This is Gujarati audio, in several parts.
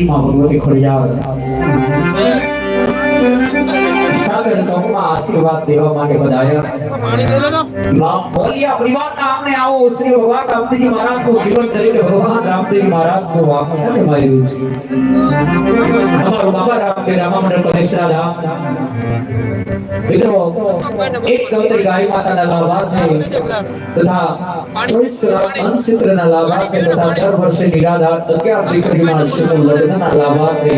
ભગવતી ખોડિયાર સાગર ચોકમાં આશીર્વાદ દેવા માટે બધાયા બોલિયા પરિવારના આમને આવો શ્રી ભગવાન રામદેવજી મહારાજનું જીવન ચરિત્ર ભગવાન રામદેવજી મહારાજનું વાક્ય માર્યું છે અમારો બાબા રામદેવ રામામંડળ કલેશરા ધામ મિત્રો એક ગૌતરી ગાય માતાના લાભાર્થે તથા 24 કલાક અનસિત્રના લાભાર્થે તથા દર વર્ષે નિરાધાર 11 દીકરીના શુભ લગ્નના લાભાર્થે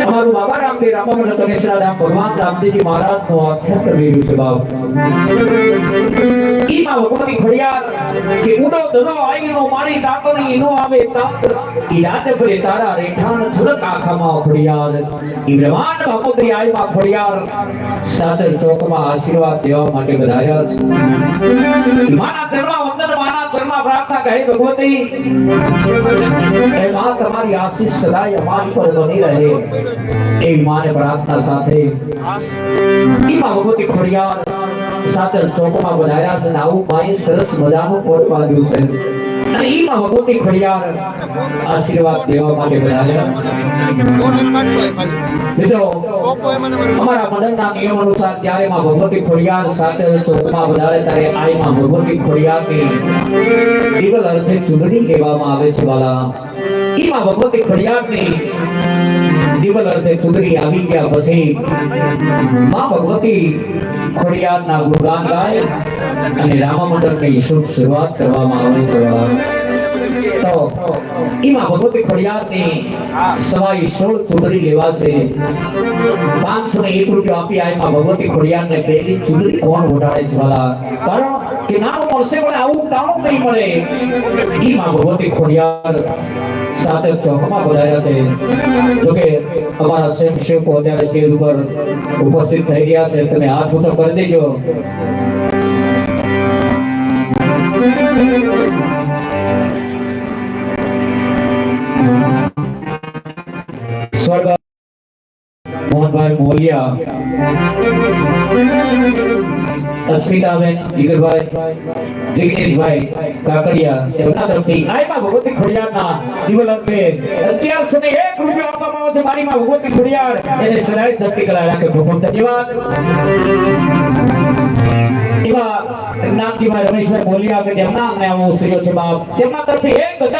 અમારું બાબા રામદેવ રામામંડળ કલેશરા ધામ ભગવાન રામદેવજી મહારાજનો આખ્યાન કરી રહ્યું છે બાપ ઈમાં ભગવતી ખોડિયાર કે ઉડો ધનો આઈનો મારી તાકની ઈનો આવે તાક ઈ રાજ ભરે તારા રેઠાણ ધુલક આખામાં ખોડિયાર ઈ બ્રહ્માંડ ભગવતી આઈમાં ખોડિયાર સાદર ચોકમાં આશીર્વાદ દેવા માટે બધાયા છે મારા ચરણા વંદન મારા ચરણા પ્રાર્થના કહે ભગવતી એ માં તમારી આશીષ સદાય અમારી પર બની રહે એ માને પ્રાર્થના સાથે ઈમાં ભગવતી ખોડિયાર સાદર ચોકમાં બનાયા છે આવું માએ સરસ મજાનું પોટ બાંધ્યું છે અને ઈમાં ભગવતી ખોડિયાર આશીર્વાદ દેવા માટે બનાયા મિત્રો અમારા મંડળના નિયમ અનુસાર જ્યારે માં ભગવતી ખોડિયાર સાદર ચોકમાં બનાવે ત્યારે આઈમાં ભગવતી ખોડિયારની દિવ્ય અર્થે ચૂંટણી કહેવામાં આવે છે વાલા ઈમાં ભગવતી ખોડિયારની દિવ્ય અર્થે ચૂંટણી આવી ગયા પછી માં ભગવતી ખોડિયારના ગુણગાન ગાય અને રામામંડળની શુભ શરૂઆત કરવામાં આવે છે તો ઈમાં ભગવતી ખોડિયારની સવાઈ 16 ચૂંટણી લેવાશે 501 રૂપિયા આપી આઈમાં ભગવતી ખોડિયારને પહેલી ચૂંટણી કોણ વટાડે છે વાલા કારણ કે નાનું મળશે પણ આવું ટાણું નહીં મળે ઈમાં ભગવતી ખોડિયાર સાતક ચોકમાં બોલાયા છે જોકે અમારા સ્વયંસેવકો અત્યારે સ્ટેજ ઉપર ઉપસ્થિત થઈ રહ્યા છે તમે હાથ ઊંચો કરી દેજો સ્વર્ગ મોહનભાઈ મોલિયા અસ્મિતાબેન જીગરભાઈ જિગ્નેશભાઈ કાકડિયા તેમના તરફથી આઈમાં ભગવતી ખોડિયારના દિવલંબે અત્યાર સુધી 1 રૂપિયો આપવામાં આવે છે મારી માં ભગવતી ખોડિયાર એને સદાય શક્તિ કલા રાખે ખૂબ ધન્યવાદ એવા નામજીભાઈ રમેશભાઈ મોલિયા કે જેમના અમને આવો શ્રીઓ છે બાપ તેમના તરફથી 1000